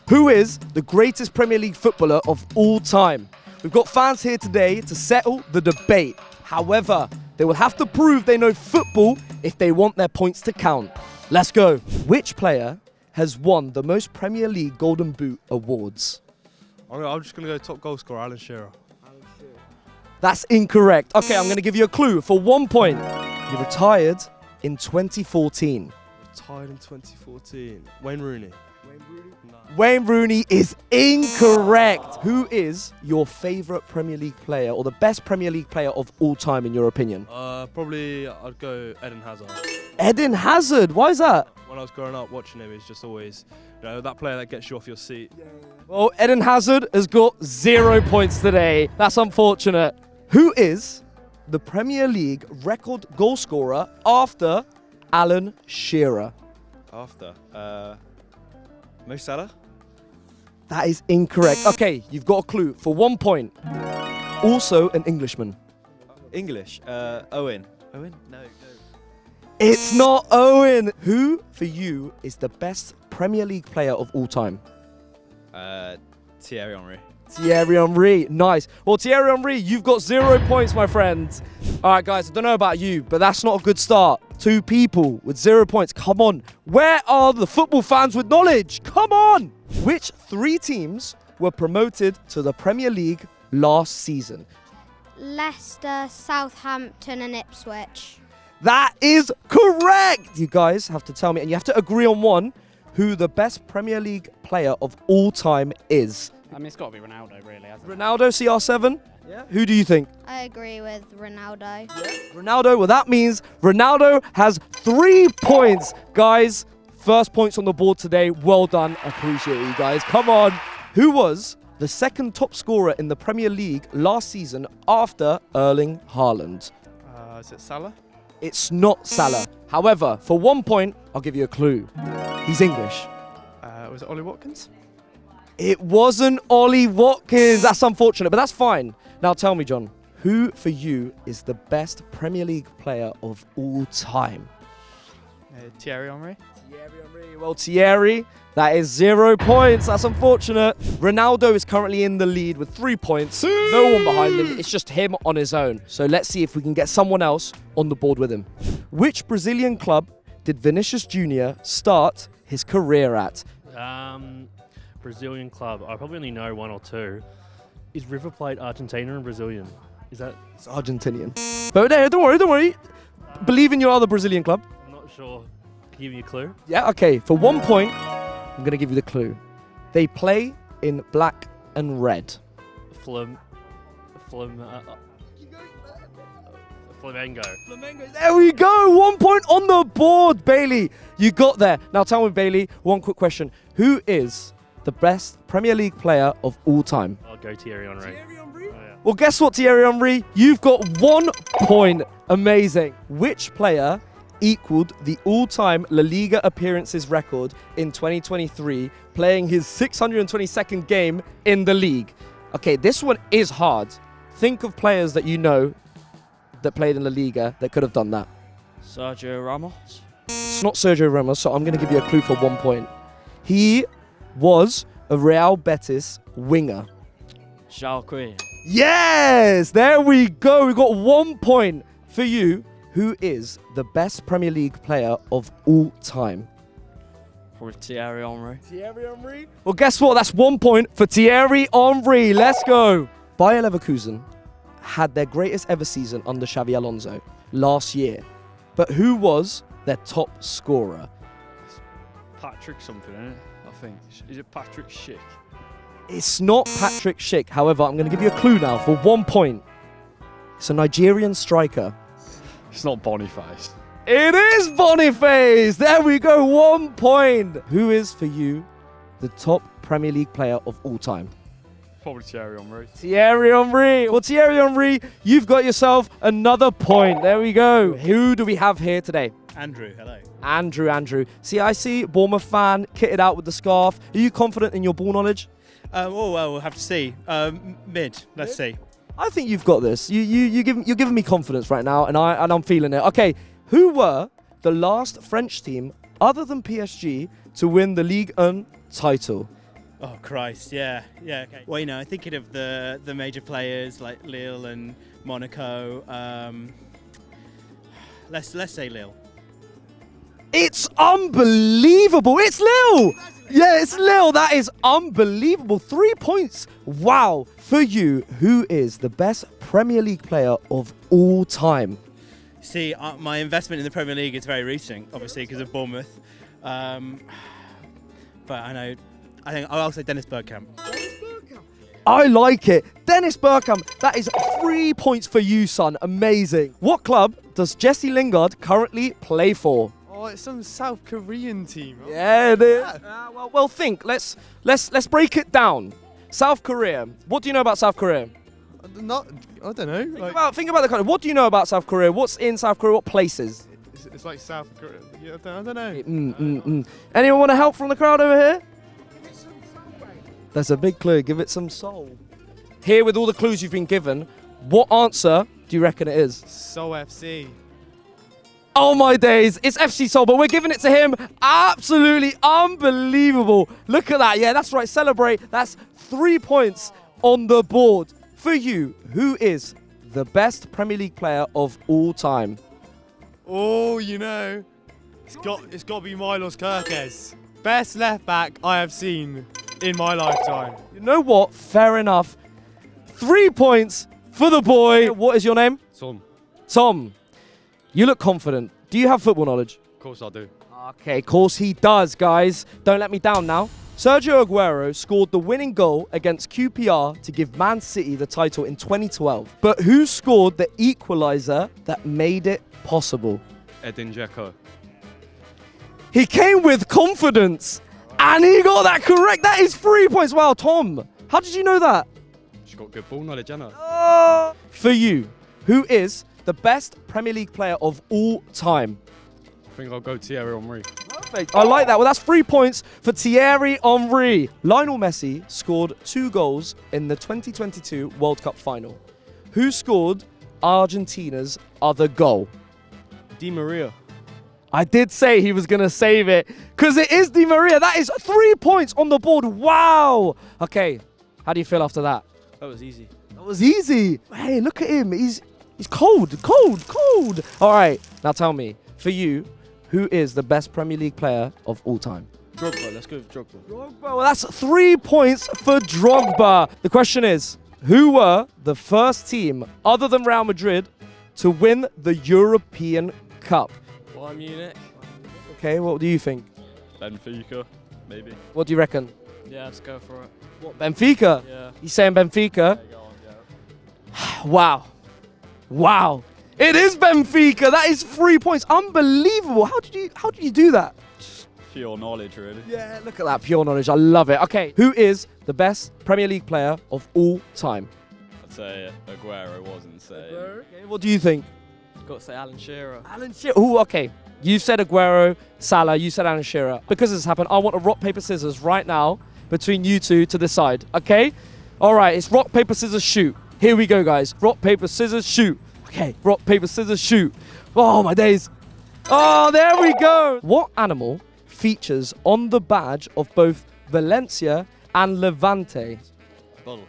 Who is the greatest Premier League footballer of all time? We've got fans here today to settle the debate. However, they will have to prove they know football if they want their points to count. Let's go. Which player has won the most Premier League Golden Boot awards? I'm just going to go top goal scorer, Alan Shearer. That's incorrect. Okay, I'm going to give you a clue for 1 point. He retired in 2014. Retired in 2014. Wayne Rooney. Wayne Rooney is incorrect. Who is your favourite Premier League player or the best Premier League player of all time in your opinion? Probably I'd go Eden Hazard. Eden Hazard, why is that? When I was growing up watching him, he's just always, that player that gets you off your seat. Well, Eden Hazard has got 0 points today. That's unfortunate. Who is the Premier League record goal scorer after Alan Shearer? After? Mo Salah? That is incorrect. Okay, you've got a clue for 1 point. Also an Englishman. English? Owen? Owen? No. It's not Owen. Who, for you, is the best Premier League player of all time? Thierry Henry. Thierry Henry. Nice. Well, Thierry Henry, you've got 0 points, my friend. All right, guys, I don't know about you, but that's not a good start. 2 people with 0 points. Come on. Where are the football fans with knowledge? Come on. Which 3 teams were promoted to the Premier League last season? Leicester, Southampton and Ipswich. That is correct. You guys have to tell me, and you have to agree on one, who the best Premier League player of all time is. I mean, it's got to be Ronaldo, really, hasn't it? Ronaldo, CR7? Yeah. Who do you think? I agree with Ronaldo. Ronaldo, well, that means Ronaldo has 3 points. Guys, first points on the board today. Well done. Appreciate you guys. Come on. Who was the second top scorer in the Premier League last season after Erling Haaland? Is it Salah? It's not Salah. However, for 1 point, I'll give you a clue. He's English. Was it Ollie Watkins? It wasn't Ollie Watkins. That's unfortunate, but that's fine. Now tell me, John, who for you is the best Premier League player of all time? Thierry Henry. Thierry Henry. Well, Thierry, that is 0 points. That's unfortunate. Ronaldo is currently in the lead with 3 points. No one behind him. It's just him on his own. So let's see if we can get someone else on the board with him. Which Brazilian club did Vinicius Jr. start his career at? Brazilian club. I probably only know 1 or 2. Is River Plate Argentina and Brazilian? Is that? It's Argentinian. But no, don't worry. Believe in your other Brazilian club. I'm not sure. Can you give me a clue? Yeah, okay. For 1 point, I'm going to give you the clue. They play in black and red. Flamengo. There we go. 1 point on the board, Bailey. You got there. Now tell me, Bailey, one quick question. Who is the best Premier League player of all time? I'll go Thierry Henry. Oh, yeah. Well, guess what, Thierry Henry? You've got 1 point. Amazing. Which player equaled the all-time La Liga appearances record in 2023, playing his 622nd game in the league? Okay, this one is hard. Think of players that you know that played in La Liga that could have done that. Sergio Ramos. It's not Sergio Ramos, so I'm going to give you a clue for 1 point. He was a Real Betis winger. João Quinn. Yes! There we go. We got 1 point for you. Who is the best Premier League player of all time? Probably Thierry Henry. Thierry Henry? Well, guess what? That's 1 point for Thierry Henry. Let's go. Bayer Leverkusen had their greatest ever season under Xavi Alonso last year. But who was their top scorer? Patrick something, isn't it? I think. Is it Patrick Schick? It's not Patrick Schick. However, I'm going to give you a clue now for 1 point. It's a Nigerian striker. It's not Boniface. It is Boniface. There we go. 1 point. Who is, for you, the top Premier League player of all time? Probably Thierry Henry. Thierry Henry. Well, Thierry Henry, you've got yourself another point. There we go. Who do we have here today? Andrew, hello. Andrew. See, I see Bournemouth fan kitted out with the scarf. Are you confident in your ball knowledge? Well, we'll have to see. Mid, let's see. I think you've got this. You're giving me confidence right now, and I'm feeling it. Okay, who were the last French team other than PSG to win the Ligue 1 title? Oh Christ, yeah. Okay. Well, I'm thinking of the major players like Lille and Monaco. Let's say Lille. It's unbelievable. It's Lille. Yeah, it's Lille. That is unbelievable. 3 points. Wow. For you, who is the best Premier League player of all time? See, my investment in the Premier League is very recent, obviously because of Bournemouth. But I think I'll say Dennis Bergkamp. I like it. Dennis Bergkamp. That is 3 points for you, son. Amazing. What club does Jesse Lingard currently play for? Oh, it's some South Korean team. Yeah, it is. Well, think. Let's break it down. South Korea. What do you know about South Korea? I don't know. Think about the country. What do you know about South Korea? What's in South Korea? What places? It's like South Korea. Yeah, I don't know. Anyone want to help from the crowd over here? That's a big clue. Give it some soul. Here, with all the clues you've been given, what answer do you reckon it is? Seoul FC. Oh my days, it's FC Seoul, but we're giving it to him. Absolutely unbelievable. Look at that. Yeah, that's right. Celebrate. That's 3 points on the board. For you, who is the best Premier League player of all time? Oh, it's got to be Milos Kerkez. Best left back I have seen in my lifetime. You know what? Fair enough. 3 points for the boy. What is your name? Tom. Tom. You look confident. Do you have football knowledge? Of course I do. Okay, of course he does, guys. Don't let me down now. Sergio Aguero scored the winning goal against QPR to give Man City the title in 2012. But who scored the equaliser that made it possible? Edin Dzeko. He came with confidence and he got that correct. That is 3 points. Wow, Tom, how did you know that? She's got good ball knowledge, Anna. For you, who is the best Premier League player of all time? I think I'll go Thierry Henry. Perfect. I like that. Well, that's 3 points for Thierry Henry. Lionel Messi scored 2 goals in the 2022 World Cup final. Who scored Argentina's other goal? Di Maria. I did say he was going to save it because it is Di Maria. That is 3 points on the board. Wow. Okay. How do you feel after that? That was easy. That was easy. Hey, look at him. He's cold. All right. Now tell me, for you, who is the best Premier League player of all time? Drogba. Let's go with Drogba. Drogba. Well, that's 3 points for Drogba. The question is, who were the first team other than Real Madrid to win the European Cup? Bayern Munich. Okay, what do you think? Benfica, maybe. What do you reckon? Yeah, let's go for it. What, Benfica? Yeah. He's saying Benfica. Wow. It is Benfica. That is 3 points. Unbelievable. How did you do that? Pure knowledge, really. Yeah, look at that pure knowledge. I love it. Okay, who is the best Premier League player of all time? I'd say Aguero wasn't saying. Okay, what do you think? Got to say Alan Shearer. Alan Shearer. Oh, okay. You said Aguero, Salah. You said Alan Shearer. Because this has happened, I want a rock, paper, scissors right now between you two to decide. Okay? All right, it's rock, paper, scissors, shoot. Here we go, guys. Rock, paper, scissors, shoot. Okay, rock, paper, scissors, shoot. Oh, my days. Oh, there we go. What animal features on the badge of both Valencia and Levante? Bull.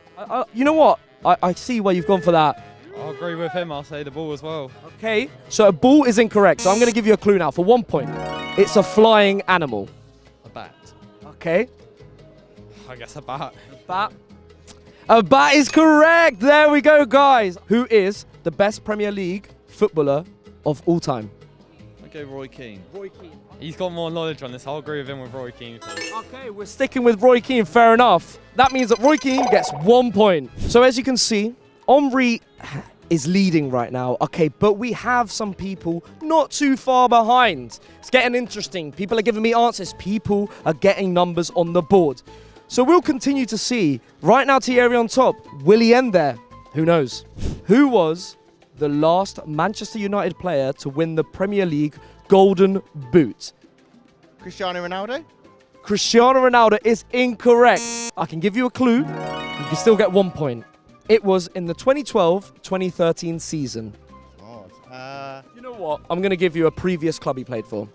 You know what? I see why you've gone for that. I'll agree with him. I'll say the ball as well. Okay, so a bull is incorrect. So I'm going to give you a clue now for 1 point. It's a flying animal. A bat. Okay. I guess a bat. A bat is correct. There we go, guys. Who is the best Premier League footballer of all time? I'll go Roy Keane. Roy Keane. He's got more knowledge on this. I'll agree with him with Roy Keane. Okay, we're sticking with Roy Keane. Fair enough. That means that Roy Keane gets 1 point. So as you can see, Henry is leading right now. Okay, but we have some people not too far behind. It's getting interesting. People are giving me answers. People are getting numbers on the board. So we'll continue to see. Right now, Thierry on top. Will he end there? Who knows? Who was the last Manchester United player to win the Premier League Golden Boot? Cristiano Ronaldo? Cristiano Ronaldo is incorrect. I can give you a clue. You can still get 1 point. It was in the 2012-2013 season. God. You know what? I'm going to give you a previous club he played for.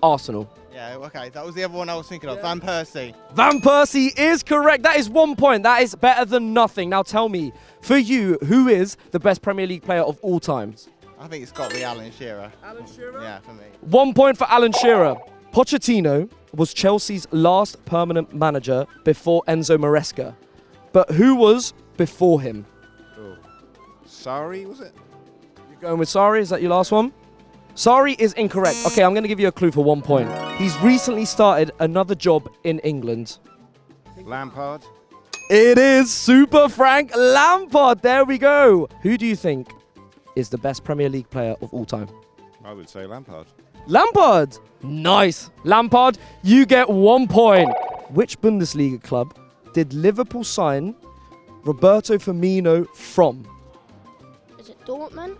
Arsenal. Yeah, okay. That was the other one I was thinking of. Van Persie. Van Persie is correct. That is 1 point. That is better than nothing. Now tell me, for you, who is the best Premier League player of all times? I think it's got to be Alan Shearer. Alan Shearer? Yeah, for me. 1 point for Alan Shearer. Pochettino was Chelsea's last permanent manager before Enzo Maresca. But who was before him? Sarri, was it? You're going with Sarri? Is that your last one? Sarri is incorrect. Okay, I'm going to give you a clue for 1 point. He's recently started another job in England. Lampard. It is Super Frank Lampard. There we go. Who do you think is the best Premier League player of all time? I would say Lampard. Lampard. Nice. Lampard, you get 1 point. Which Bundesliga club did Liverpool sign Roberto Firmino from? Is it Dortmund?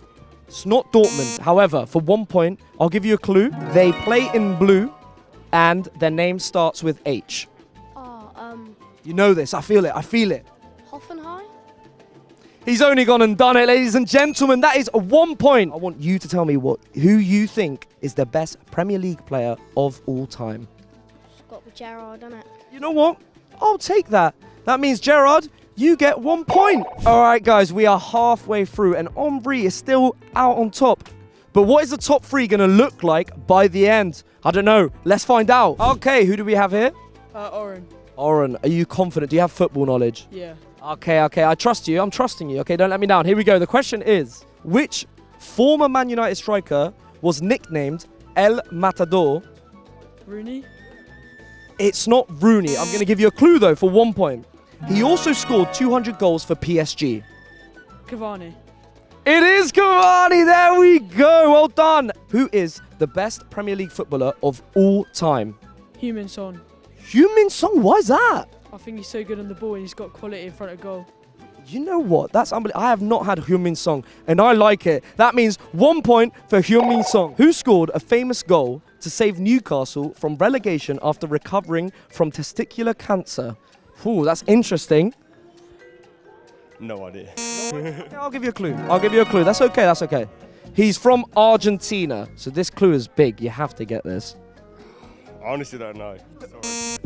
It's not Dortmund. However, for 1 point, I'll give you a clue. They play in blue and their name starts with H. You know this. I feel it. I feel it. Hoffenheim? He's only gone and done it, ladies and gentlemen. That is 1 point. I want you to tell me who you think is the best Premier League player of all time. It's got to be Gerrard, isn't it? You know what? I'll take that. That means, Gerard, you get 1 point. All right, guys, we are halfway through, and Henry is still out on top. But what is the top three going to look like by the end? I don't know. Let's find out. Okay, who do we have here? Oren. Oren, are you confident? Do you have football knowledge? Yeah. Okay. I trust you. I'm trusting you. Okay, don't let me down. Here we go. The question is, which former Man United striker was nicknamed El Matador? Rooney. It's not Rooney. I'm going to give you a clue, though, for 1 point. He also scored 200 goals for PSG. Cavani. It is Cavani. There we go. Well done. Who is the best Premier League footballer of all time? Heung-min Son. Heung-min Son. Why is that? I think he's so good on the ball and he's got quality in front of goal. You know what? That's unbelievable. I have not had Heung-min Son, and I like it. That means 1 point for Heung-min Son, who scored a famous goal to save Newcastle from relegation after recovering from testicular cancer. Ooh, that's interesting. No idea. Yeah, I'll give you a clue. That's okay. He's from Argentina, so this clue is big. You have to get this. I honestly don't know. Sorry.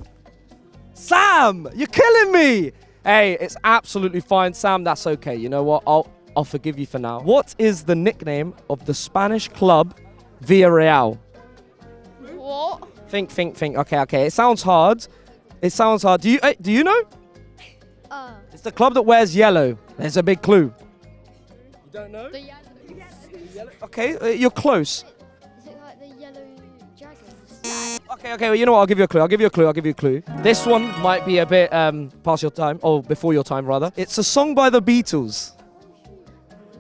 Sam, you're killing me. Hey, it's absolutely fine, Sam. That's okay. You know what? I'll forgive you for now. What is the nickname of the Spanish club Villarreal? What? Think. Okay. It sounds hard. Do you know? It's the club that wears yellow. There's a big clue. You don't know? The yellow. Okay, you're close. Is it like the yellow dragons? Okay. Well, you know what? I'll give you a clue. This one might be a bit past your time, or before your time, rather. It's a song by the Beatles.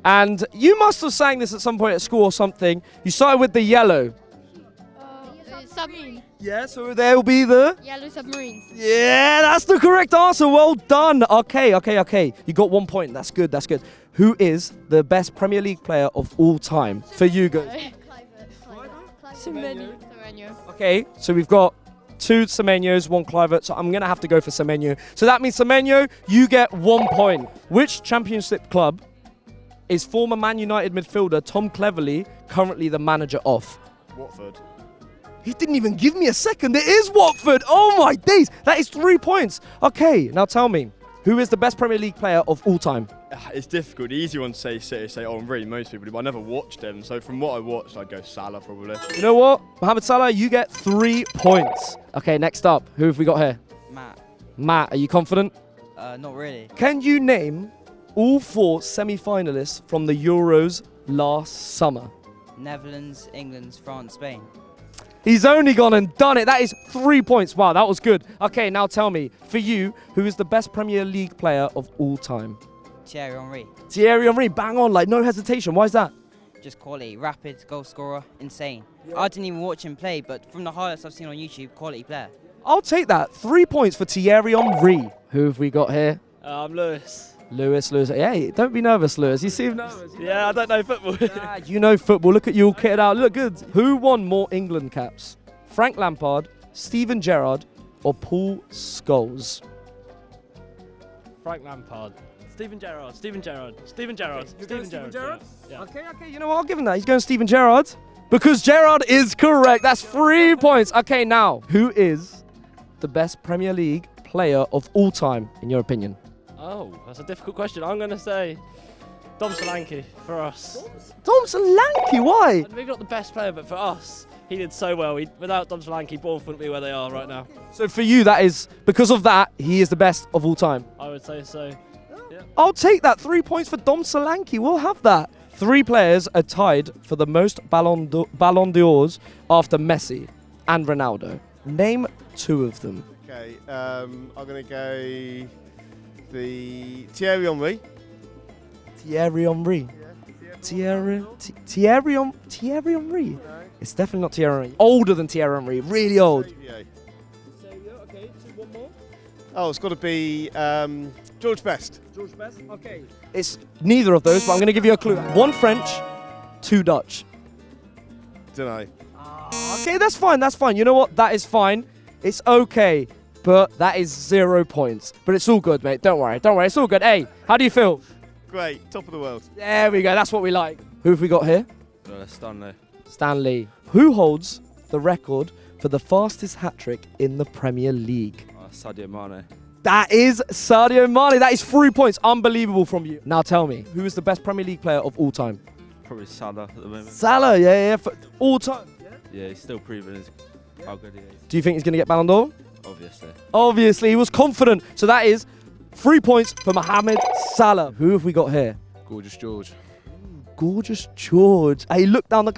And you must have sang this at some point at school or something. You started with the yellow. Submarine. Yeah, so there will be the... Yellow submarines. Yeah, that's the correct answer. Well done. Okay. You got 1 point. That's good. Who is the best Premier League player of all time for you guys? Semenyo. Okay, so we've got 2 Semenyos, 1 Kluivert, so I'm going to have to go for Semenyo. So that means, Semenyo, you get 1 point. Which championship club is former Man United midfielder Tom Cleverley currently the manager of? Watford. He didn't even give me a second. It is Watford. Oh my days. That is 3 points. Okay, now tell me, who is the best Premier League player of all time? It's difficult. The easy one to say City, say Henry, most people do, but I never watched them. So from what I watched, I'd go Salah probably. You know what? Mohamed Salah, you get 3 points. Okay, next up, who have we got here? Matt, are you confident? Not really. Can you name all 4 semi-finalists from the Euros last summer? Netherlands, England, France, Spain. He's only gone and done it. That is 3 points. Wow, that was good. Okay, now tell me, for you, who is the best Premier League player of all time? Thierry Henry. Thierry Henry, bang on, like no hesitation. Why is that? Just quality, rapid, goal scorer, insane. Yeah. I didn't even watch him play, but from the highlights I've seen on YouTube, quality player. I'll take that. 3 points for Thierry Henry. Who have we got here? I'm Lewis. Lewis. Hey, don't be nervous, Lewis. You seem nervous. Yeah, I don't know football. You know football. Look at you all kitted out. Look good. Who won more England caps? Frank Lampard, Steven Gerrard, or Paul Scholes? Frank Lampard. Steven Gerrard. Yeah. Okay, you know what? I'll give him that. He's going Steven Gerrard. Because Gerard is correct. That's 3 points. Okay, now, who is the best Premier League player of all time, in your opinion? Oh, that's a difficult question. I'm going to say Dom Solanke for us. Dom Solanke, why? Maybe not the best player, but for us, he did so well. Without Dom Solanke, Bournemouth wouldn't be where they are right now. So for you, that is, because of that, he is the best of all time. I would say so. I'll take that. 3 points for Dom Solanke. We'll have that. 3 players are tied for the most Ballon d'Ors after Messi and Ronaldo. Name 2 of them. Okay, I'm going to go the Thierry Henry. Thierry Henry. Thierry Henry. It's definitely not Thierry Henry. Older than Thierry Henry. Really old. Okay, one more. Oh, it's got to be George Best. George Best? Okay. It's neither of those, but I'm going to give you a clue. 1 French, 2 Dutch. Don't know. Okay, that's fine. That's fine. You know what? That is fine. It's okay, but that is 0 points. But it's all good, mate. Don't worry. Don't worry. It's all good. Hey, how do you feel? Great, top of the world. There we go. That's what we like. Who have we got here? Stanley. Stanley. Who holds the record for the fastest hat-trick in the Premier League? Sadio Mane. That is Sadio Mane. That is 3 points. Unbelievable from you. Now tell me, who is the best Premier League player of all time? Probably Salah at the moment. Salah, yeah, for all time. Yeah, he's still proving how good he is. Do you think he's going to get Ballon d'Or? Obviously. Obviously, he was confident. So that is 3 points for Mohamed Salah. Who have we got here? Gorgeous George. Gorgeous George. Hey, look down the...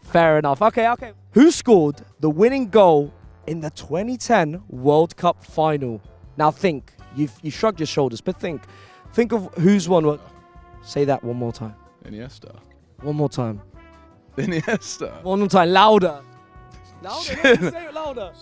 Fair enough. Okay. Who scored the winning goal in the 2010 World Cup final? Now think. You shrugged your shoulders, but think. Think of who's won. Say that one more time. Iniesta. One more time. Iniesta. One more time. Louder. Louder. Say it louder.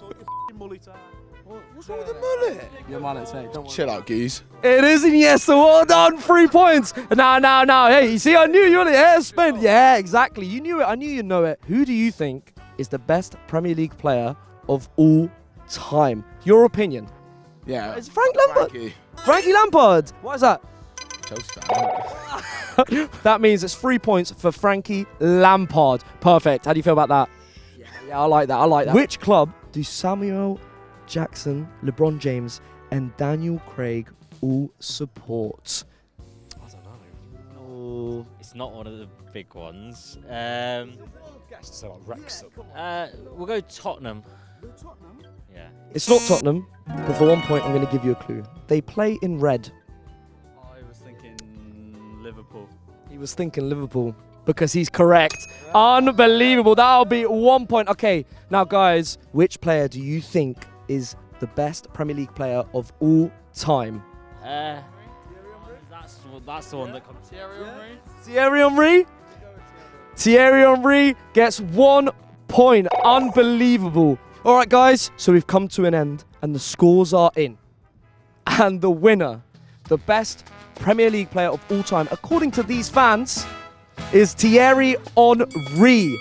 What's wrong with the mullet? Your mullet, say it. Don't worry. Chill out, geez. It is Iniesta. Well done. 3 points. Now. Hey, you see, I knew you were the hairspin. Yeah, exactly. You knew it. I knew you'd know it. Who do you think is the best Premier League player of all time? Your opinion. Yeah. It's Frank Lampard. Frankie Lampard. Why is that? Chelsea fan. That means it's 3 points for Frankie Lampard. Perfect. How do you feel about that? Yeah, I like that. Which club do Samuel Jackson, LeBron James, and Daniel Craig all support? I don't know. Oh, it's not one of the big ones. We'll go Tottenham. Yeah. It's not Tottenham, but for 1 point, I'm going to give you a clue. They play in red. I was thinking Liverpool. He was thinking Liverpool because he's correct. Unbelievable. That'll be 1 point. Okay, now guys, which player do you think is the best Premier League player of all time? That's the one that comes. Thierry Henry? Thierry Henry gets 1 point. Unbelievable. All right, guys, so we've come to an end and the scores are in. And the winner, the best Premier League player of all time, according to these fans, is Thierry Henry.